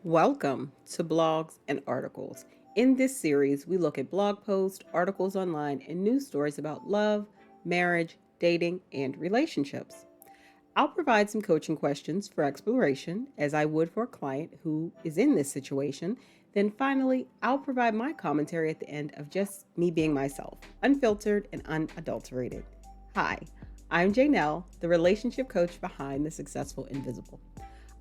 Welcome to Blogs and Articles. In this series, we look at blog posts, articles online, and news stories about love, marriage, dating, and relationships. I'll provide some coaching questions for exploration, as I would for a client who is in this situation. Then finally, I'll provide my commentary at the end of just me being myself, unfiltered and unadulterated. Hi, I'm Janelle, the relationship coach behind The Successful Invisible.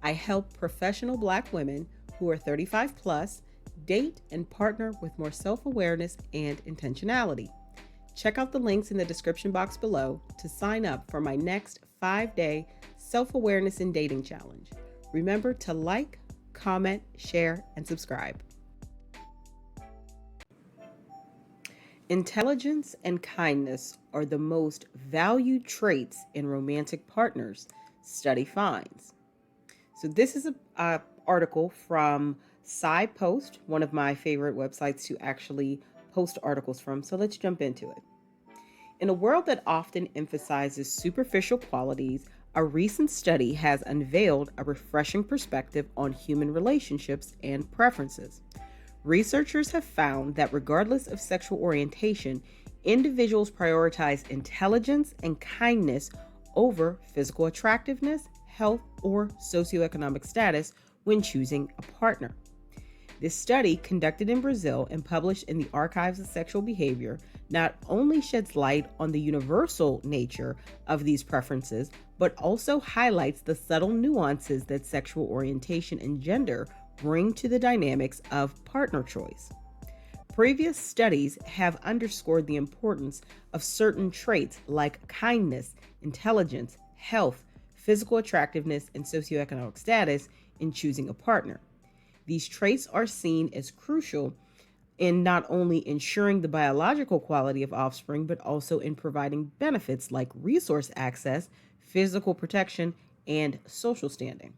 I help professional Black women who are 35 plus date and partner with more self-awareness and intentionality. Check out the links in the description box below to sign up for my next 5-day self-awareness and dating challenge. Remember to like, comment, share, and subscribe. Intelligence and kindness are the most valued traits in romantic partners, study finds. So this is a article from SciPost, one of my favorite websites to actually post articles from. So let's jump into it. In a world that often emphasizes superficial qualities, a recent study has unveiled a refreshing perspective on human relationships and preferences. Researchers have found that regardless of sexual orientation, individuals prioritize intelligence and kindness over physical attractiveness, health, or socioeconomic status when choosing a partner. This study, conducted in Brazil and published in the Archives of Sexual Behavior, not only sheds light on the universal nature of these preferences, but also highlights the subtle nuances that sexual orientation and gender bring to the dynamics of partner choice. Previous studies have underscored the importance of certain traits like kindness, intelligence, health, physical attractiveness, and socioeconomic status in choosing a partner. These traits are seen as crucial in not only ensuring the biological quality of offspring, but also in providing benefits like resource access, physical protection, and social standing.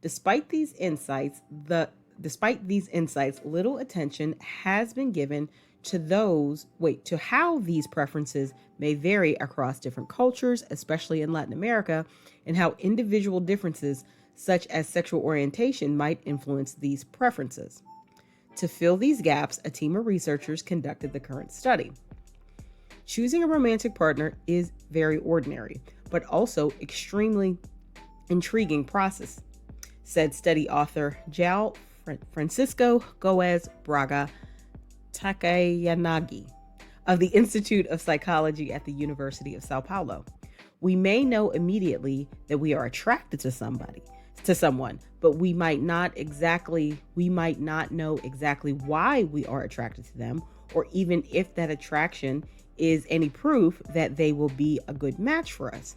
Despite these insights, little attention has been given to how these preferences may vary across different cultures, especially in Latin America, and how individual differences such as sexual orientation might influence these preferences. To fill these gaps, a team of researchers conducted the current study. Choosing a romantic partner is very ordinary, but also extremely intriguing process, said study author João Francisco Goes Braga Takayanagi of the Institute of Psychology at the University of Sao Paulo. We may know immediately that we are attracted to someone, but we might not know exactly why we are attracted to them, or even if that attraction is any proof that they will be a good match for us.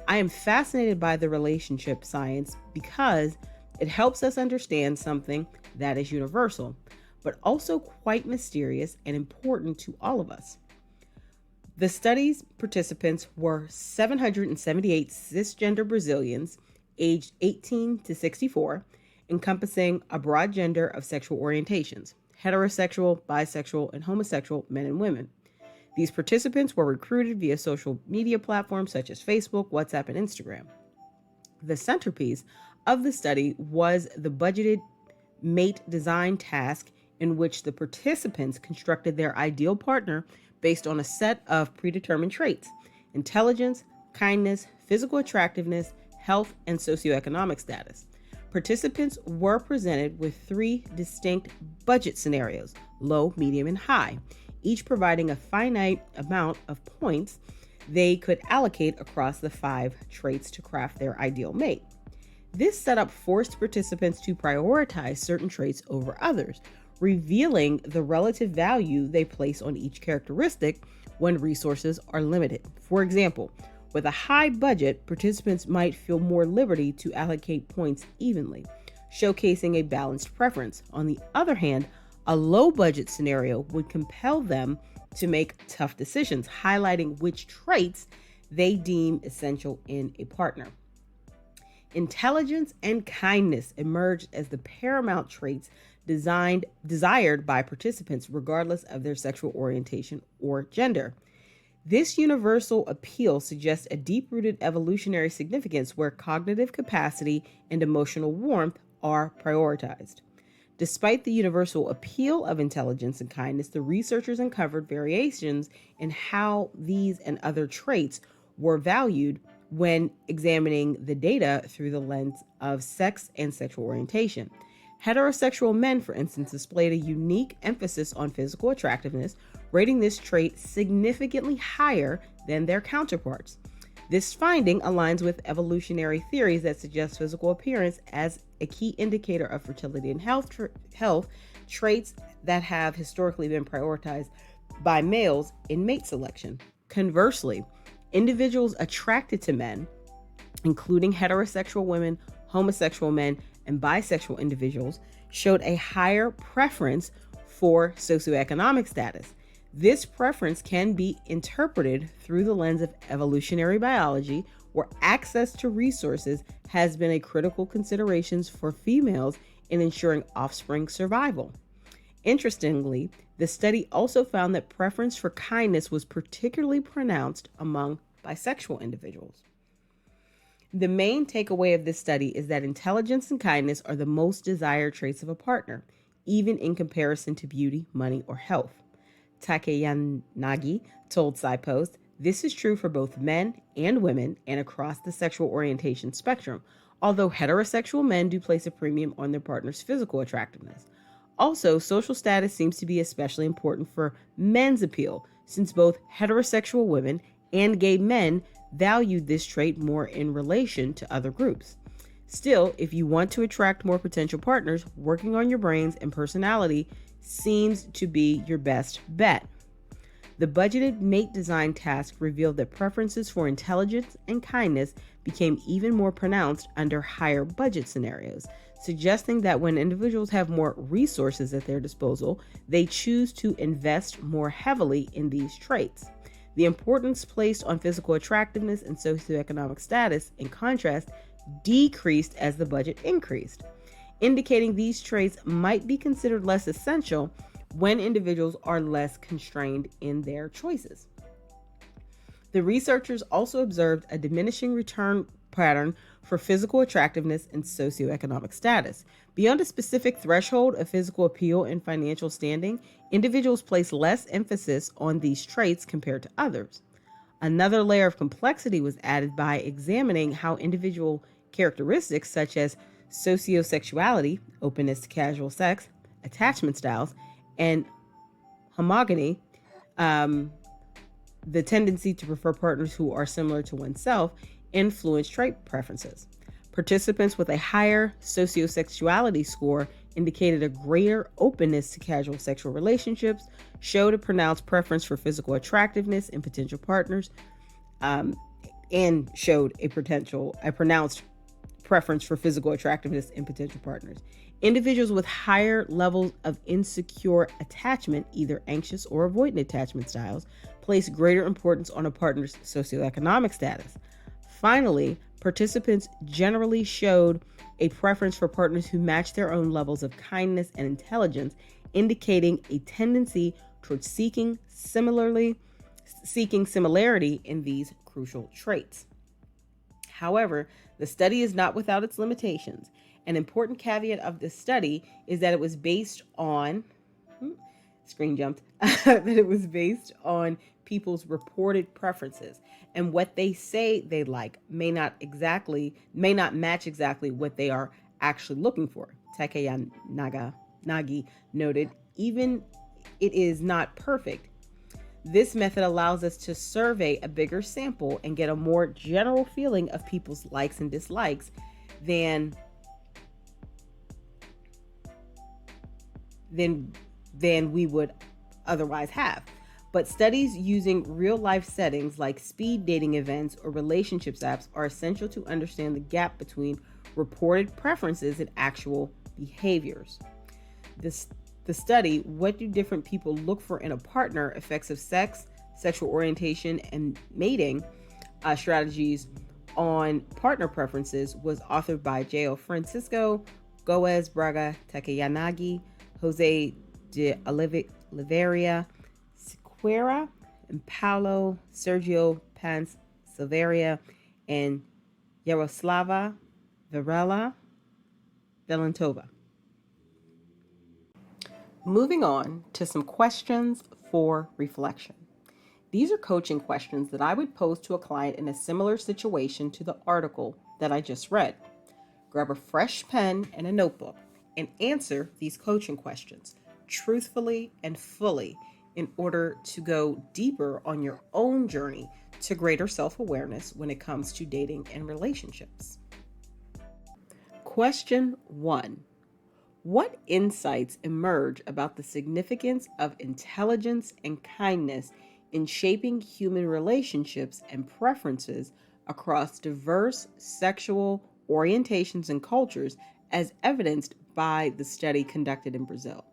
I am fascinated by the relationship science because it helps us understand something that is universal, but also quite mysterious and important to all of us. The study's participants were 778 cisgender Brazilians aged 18 to 64, encompassing a broad gender of sexual orientations: heterosexual, bisexual, and homosexual men and women. These participants were recruited via social media platforms such as Facebook, WhatsApp, and Instagram. The centerpiece of the study was the budgeted mate design task, in which the participants constructed their ideal partner based on a set of predetermined traits: intelligence, kindness, physical attractiveness, health, and socioeconomic status. Participants were presented with 3 distinct budget scenarios: low, medium, and high, each providing a finite amount of points they could allocate across the 5 traits to craft their ideal mate. This setup forced participants to prioritize certain traits over others, revealing the relative value they place on each characteristic when resources are limited. For example, with a high budget, participants might feel more liberty to allocate points evenly, showcasing a balanced preference. On the other hand, a low budget scenario would compel them to make tough decisions, highlighting which traits they deem essential in a partner. Intelligence and kindness emerged as the paramount traits desired by participants, regardless of their sexual orientation or gender. This universal appeal suggests a deep-rooted evolutionary significance where cognitive capacity and emotional warmth are prioritized. Despite the universal appeal of intelligence and kindness, the researchers uncovered variations in how these and other traits were valued when examining the data through the lens of sex and sexual orientation. Heterosexual men, for instance, displayed a unique emphasis on physical attractiveness, rating this trait significantly higher than their counterparts. This finding aligns with evolutionary theories that suggest physical appearance as a key indicator of fertility and health, traits that have historically been prioritized by males in mate selection. Conversely, individuals attracted to men, including heterosexual women, homosexual men, and bisexual individuals, showed a higher preference for socioeconomic status. This preference can be interpreted through the lens of evolutionary biology, where access to resources has been a critical consideration for females in ensuring offspring survival. Interestingly, the study also found that preference for kindness was particularly pronounced among bisexual individuals. The main takeaway of this study is that intelligence and kindness are the most desired traits of a partner, even in comparison to beauty, money, or health. Takeyanagi told SciPost, "This is true for both men and women and across the sexual orientation spectrum, although heterosexual men do place a premium on their partner's physical attractiveness. Also, social status seems to be especially important for men's appeal, since both heterosexual women and gay men valued this trait more in relation to other groups. Still, if you want to attract more potential partners, working on your brains and personality seems to be your best bet." The budgeted mate design task revealed that preferences for intelligence and kindness became even more pronounced under higher budget scenarios, suggesting that when individuals have more resources at their disposal, they choose to invest more heavily in these traits. The importance placed on physical attractiveness and socioeconomic status, in contrast, decreased as the budget increased, indicating these traits might be considered less essential when individuals are less constrained in their choices. The researchers also observed a diminishing return pattern for physical attractiveness and socioeconomic status. Beyond a specific threshold of physical appeal and financial standing, individuals place less emphasis on these traits compared to others. Another layer of complexity was added by examining how individual characteristics such as sociosexuality, openness to casual sex, attachment styles, and homogamy, the tendency to prefer partners who are similar to oneself, influence trait preferences. Participants with a higher sociosexuality score indicated a greater openness to casual sexual relationships, showed a pronounced preference for physical attractiveness in potential partners, and showed a pronounced preference for physical attractiveness in potential partners. Individuals with higher levels of insecure attachment, either anxious or avoidant attachment styles, place greater importance on a partner's socioeconomic status. Finally, participants generally showed a preference for partners who match their own levels of kindness and intelligence, indicating a tendency towards seeking similarity in these crucial traits. However, the study is not without its limitations. An important caveat of this study is that it was based on that it was based on people's reported preferences, and what they say they like may not match exactly what they are actually looking for. Takeyanagi noted, even it is not perfect. This method allows us to survey a bigger sample and get a more general feeling of people's likes and dislikes than we would otherwise have. But studies using real-life settings like speed dating events or relationships apps are essential to understand the gap between reported preferences and actual behaviors. The study, "What Do Different People Look For in a Partner? Effects of Sex, Sexual Orientation, and Mating Strategies on Partner Preferences," was authored by J.O. Francisco, Goes Braga Takeyanagi, Jose de Oliveira Sequeira, and Paulo Sergio Pans Silveira, and Yaroslava Varela. Velentova. Moving on to some questions for reflection. These are coaching questions that I would pose to a client in a similar situation to the article that I just read. Grab a fresh pen and a notebook and answer these coaching questions truthfully and fully in order to go deeper on your own journey to greater self-awareness when it comes to dating and relationships. Question 1. What insights emerge about the significance of intelligence and kindness in shaping human relationships and preferences across diverse sexual orientations and cultures, as evidenced by the study conducted in Brazil?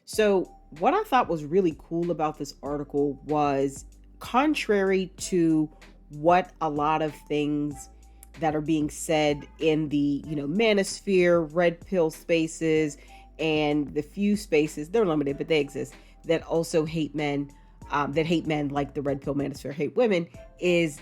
So, what I thought was really cool about this article was, contrary to what a lot of things that are being said in the, manosphere, red pill spaces, and the few spaces, they're limited, but they exist, that also hate men, like the red pill manosphere hate women, is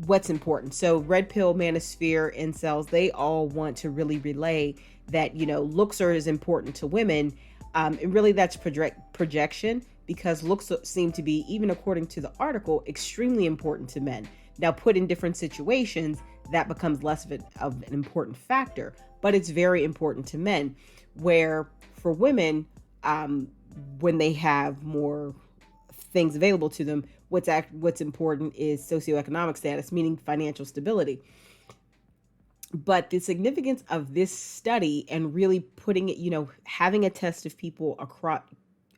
what's important. So red pill manosphere incels, they all want to really relay that, looks are as important to women. And really that's projection, because looks seem to be, even according to the article, extremely important to men. Now, put in different situations, that becomes less of an important factor, but it's very important to men. Where for women, when they have more things available to them, what's important is socioeconomic status, meaning financial stability. But the significance of this study and really putting it, having a test of people across,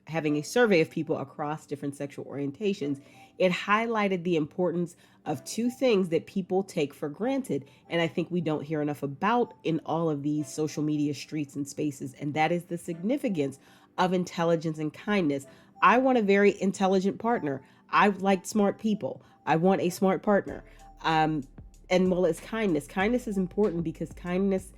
having a survey of people across different sexual orientations, it highlighted the importance of two things that people take for granted. And I think we don't hear enough about in all of these social media streets and spaces. And that is the significance of intelligence and kindness. I want a very intelligent partner. I like smart people. I want a smart partner. And well, it's kindness. Kindness is important because kindness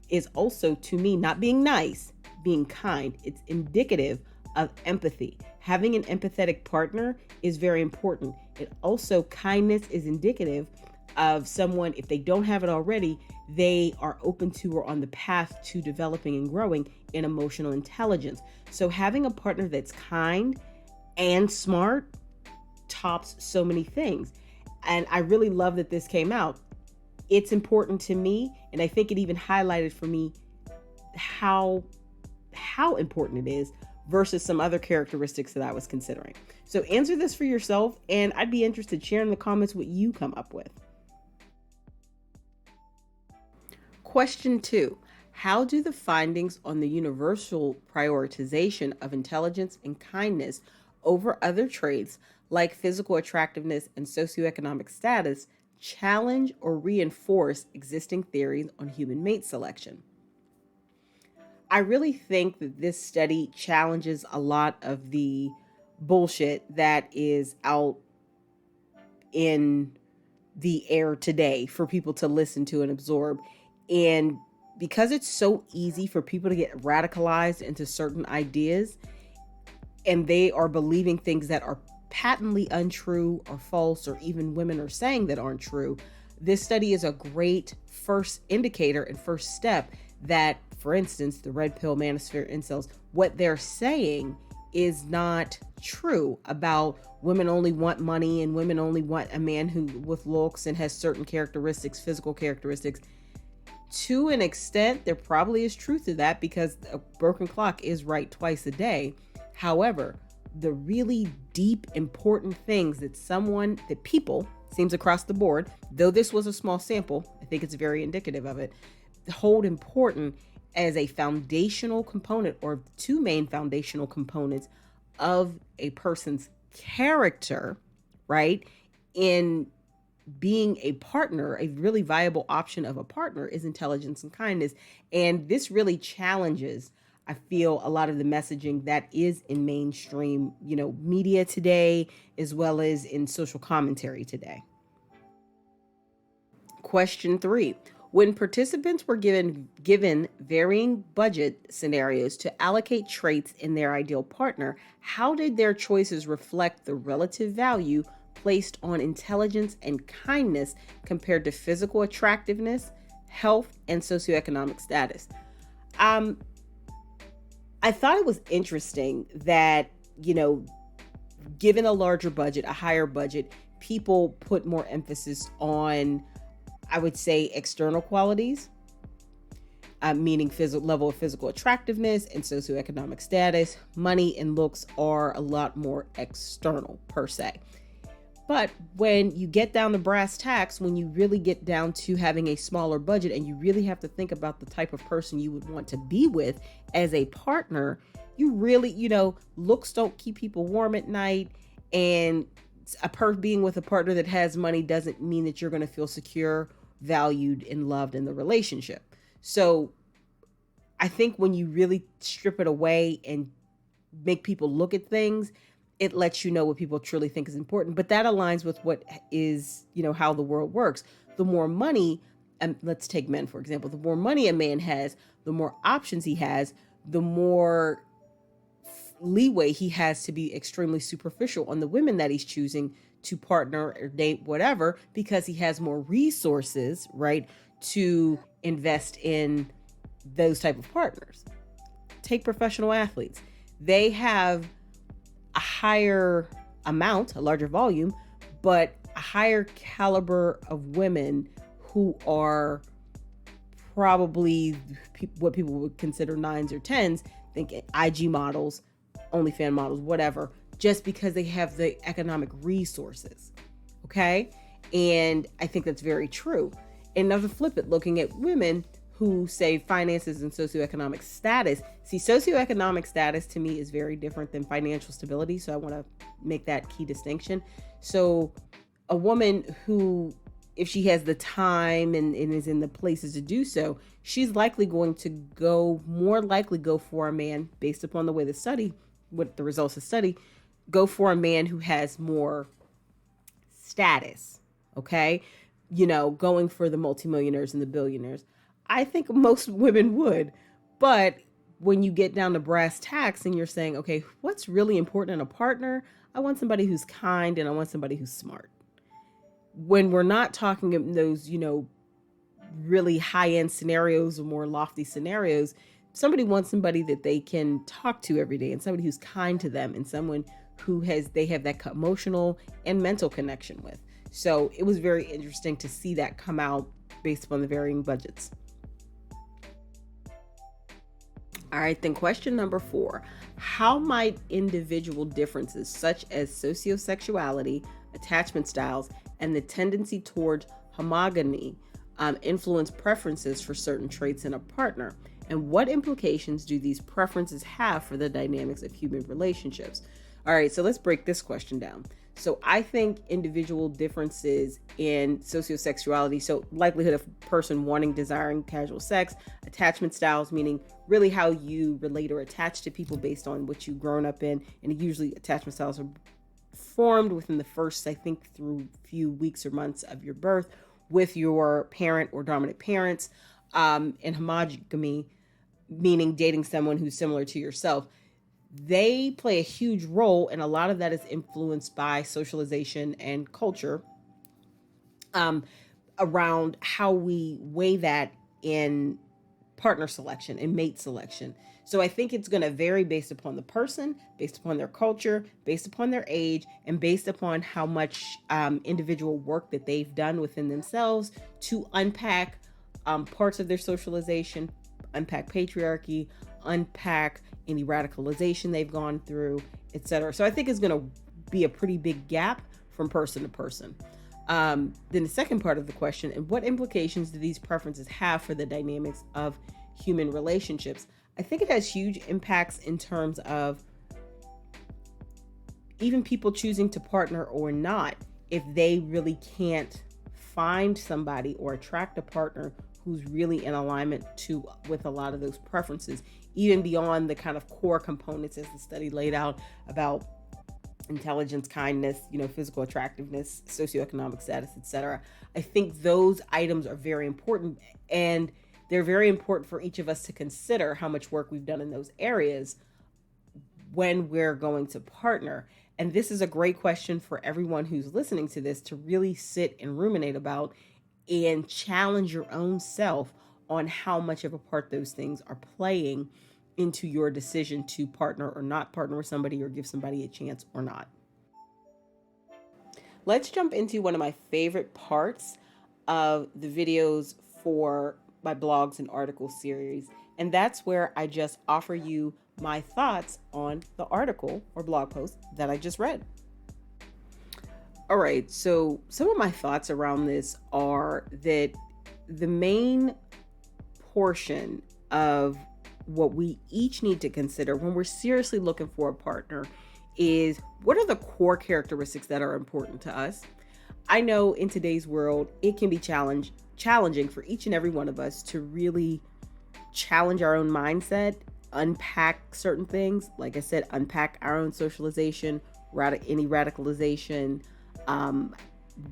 is also, to me, not being nice, being kind. It's indicative of empathy. Having an empathetic partner is very important. And also, kindness is indicative of someone, if they don't have it already, they are open to or on the path to developing and growing in emotional intelligence. So having a partner that's kind and smart tops so many things. And I really love that this came out. It's important to me, and I think it even highlighted for me how important it is versus some other characteristics that I was considering. So answer this for yourself, and I'd be interested, share in the comments what you come up with. Question 2. How do the findings on the universal prioritization of intelligence and kindness over other traits like physical attractiveness and socioeconomic status challenge or reinforce existing theories on human mate selection? I really think that this study challenges a lot of the bullshit that is out in the air today for people to listen to and absorb. And because it's so easy for people to get radicalized into certain ideas, and they are believing things that are patently untrue or false, or even women are saying that aren't true, this study is a great first indicator and first step that, for instance, the red pill manosphere incels, what they're saying is not true about women only want money and women only want a man who with looks and has certain characteristics, physical characteristics. To an extent, there probably is truth to that, because a broken clock is right twice a day. However, the really deep, important things that people, seems across the board, though this was a small sample, I think it's very indicative of it, hold important as a foundational component, or two main foundational components of a person's character, right? In being a partner, a really viable option of a partner is intelligence and kindness. And this really challenges, I feel, a lot of the messaging that is in mainstream, media today, as well as in social commentary today. Question 3. When participants were given varying budget scenarios to allocate traits in their ideal partner, how did their choices reflect the relative value placed on intelligence and kindness compared to physical attractiveness, health and socioeconomic status. Um, I thought it was interesting that, you know, given a larger budget, a higher budget, people put more emphasis on, I would say, external qualities, meaning physical level of physical attractiveness and socioeconomic status. Money and looks are a lot more external per se. But when you get down to brass tacks, when you really get down to having a smaller budget and you really have to think about the type of person you would want to be with as a partner, you really, looks don't keep people warm at night. And being with a partner that has money doesn't mean that you're going to feel secure, valued, and loved in the relationship. So I think when you really strip it away and make people look at things, it lets you know what people truly think is important. But that aligns with what is, how the world works. The more money, and let's take men, for example, the more money a man has, the more options he has, the more leeway he has to be extremely superficial on the women that he's choosing to partner or date, whatever, because he has more resources, right, to invest in those type of partners. Take professional athletes. They have a higher amount, a larger volume, but a higher caliber of women who are probably what people would consider 9s or 10s, think IG models, OnlyFans models, whatever, just because they have the economic resources. Okay. And I think that's very true. And now to flip it, looking at women who say finances and socioeconomic status. See, socioeconomic status to me is very different than financial stability. So I want to make that key distinction. So a woman who, if she has the time and is in the places to do so, she's likely going to more likely go for a man based upon the way what the results of the study, go for a man who has more status. Okay. Going for the multimillionaires and the billionaires. I think most women would, but when you get down to brass tacks and you're saying, okay, what's really important in a partner? I want somebody who's kind and I want somebody who's smart. When we're not talking in those, really high-end scenarios or more lofty scenarios, somebody wants somebody that they can talk to every day and somebody who's kind to them and someone who they have that emotional and mental connection with. So it was very interesting to see that come out based upon the varying budgets. All right, then question number 4. How might individual differences such as sociosexuality, attachment styles, and the tendency toward homogamy influence preferences for certain traits in a partner? And what implications do these preferences have for the dynamics of human relationships? All right, so let's break this question down. So I think individual differences in sociosexuality, so likelihood of person wanting, desiring casual sex, attachment styles, meaning really how you relate or attach to people based on what you've grown up in. And usually attachment styles are formed within the first, I think, through few weeks or months of your birth with your parent or dominant parents, and homogamy, meaning dating someone who's similar to yourself. They play a huge role, and a lot of that is influenced by socialization and culture around how we weigh that in partner selection and mate selection. So I think it's going to vary based upon the person, based upon their culture, based upon their age, and based upon how much individual work that they've done within themselves to unpack parts of their socialization, unpack patriarchy, unpack any radicalization they've gone through, etc. So I think it's going to be a pretty big gap from person to person. Then the second part of the question, and what implications do these preferences have for the dynamics of human relationships? I think it has huge impacts in terms of even people choosing to partner or not, if they really can't find somebody or attract a partner who's really in alignment with a lot of those preferences, even beyond the kind of core components as the study laid out about intelligence, kindness, physical attractiveness, socioeconomic status, etc. I think those items are very important, and they're very important for each of us to consider how much work we've done in those areas when we're going to partner. And this is a great question for everyone who's listening to this to really sit and ruminate about and challenge your own self on how much of a part those things are playing into your decision to partner or not partner with somebody or give somebody a chance or not. Let's jump into one of my favorite parts of the videos for my blogs and article series. And that's where I just offer you my thoughts on the article or blog post that I just read. All right, so some of my thoughts around this are that the main portion of what we each need to consider when we're seriously looking for a partner is what are the core characteristics that are important to us. I know in today's world, it can be challenging for each and every one of us to really challenge our own mindset, unpack certain things. Like I said, unpack our own socialization, any radicalization,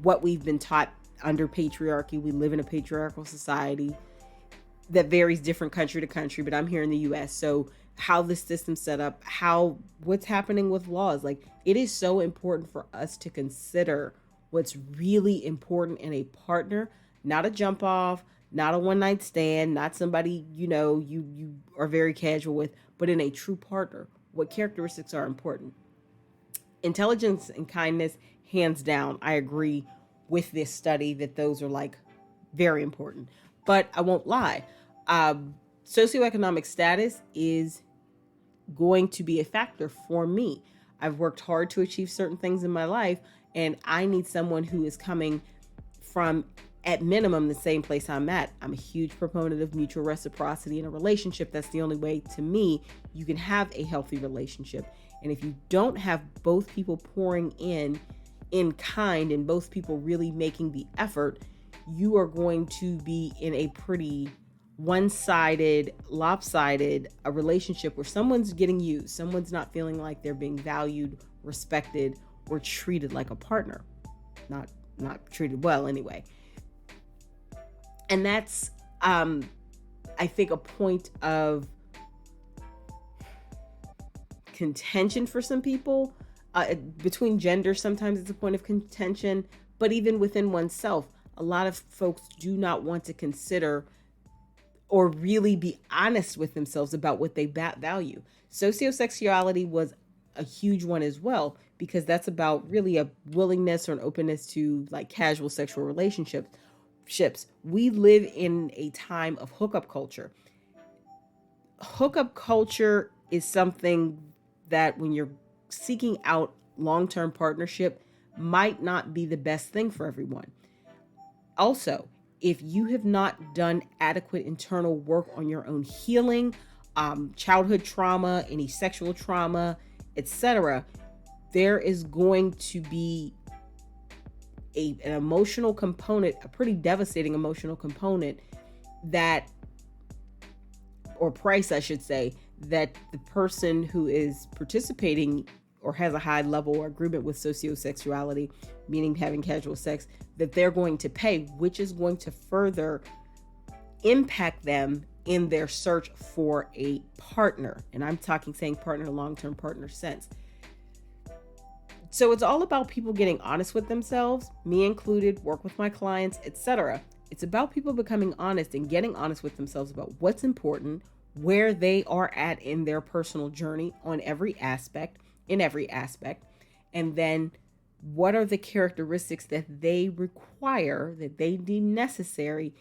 what we've been taught under patriarchy. We live in a patriarchal society that varies different country to country, but I'm here in the US. So how the system's set up, what's happening with laws. Like, it is so important for us to consider what's really important in a partner, not a jump off, not a one night stand, not somebody, you are very casual with, but in a true partner, what characteristics are important. Intelligence and kindness, hands down, I agree with this study that those are like very important. But I won't lie. Socioeconomic status is going to be a factor for me. I've worked hard to achieve certain things in my life, and I need someone who is coming from, at minimum, the same place I'm at. I'm a huge proponent of mutual reciprocity in a relationship. That's the only way, to me, you can have a healthy relationship. And if you don't have both people pouring in kind, and both people really making the effort, you are going to be in a pretty one-sided, lopsided a relationship where someone's getting used, someone's not feeling like they're being valued, respected, or treated like a partner. Not treated well anyway. And that's I think a point of contention for some people. Between genders, sometimes it's a point of contention, but even within oneself, a lot of folks do not want to consider or really be honest with themselves about what they value. Sociosexuality was a huge one as well, because that's about really a willingness or an openness to like casual sexual relationships. We live in a time of hookup culture. Hookup culture is something that when you're seeking out long-term partnership might not be the best thing for everyone. Also, if you have not done adequate internal work on your own healing, childhood trauma, any sexual trauma, etc., there is going to be an emotional component, a pretty devastating emotional component or price, I should say, that the person who is participating or has a high level or agreement with sociosexuality, meaning having casual sex, that they're going to pay, which is going to further impact them in their search for a partner. And I'm saying partner, long-term partner sense. So it's all about people getting honest with themselves, me included, work with my clients, etc. It's about people becoming honest and getting honest with themselves about what's important, where they are at in their personal journey in every aspect, and then what are the characteristics that they require, that they deem necessary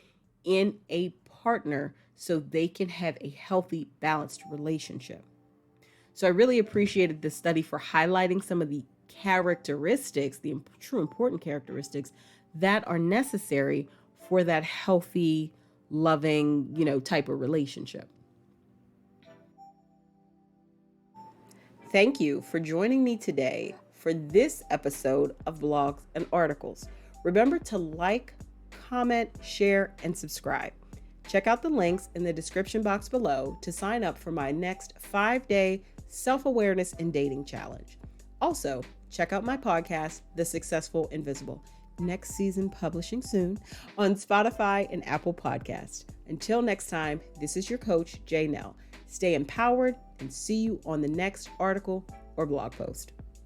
in a partner so they can have a healthy, balanced relationship. So I really appreciated this study for highlighting some of the characteristics, the true important characteristics that are necessary for that healthy, loving, type of relationship. Thank you for joining me today for this episode of Blogs and Articles. Remember to like, comment, share, and subscribe. Check out the links in the description box below to sign up for my next 5-day self-awareness and dating challenge. Also, check out my podcast, The Successful Invisible. Next season publishing soon on Spotify and Apple Podcasts. Until next time, this is your coach, Jay Nell. Stay empowered and see you on the next article or blog post.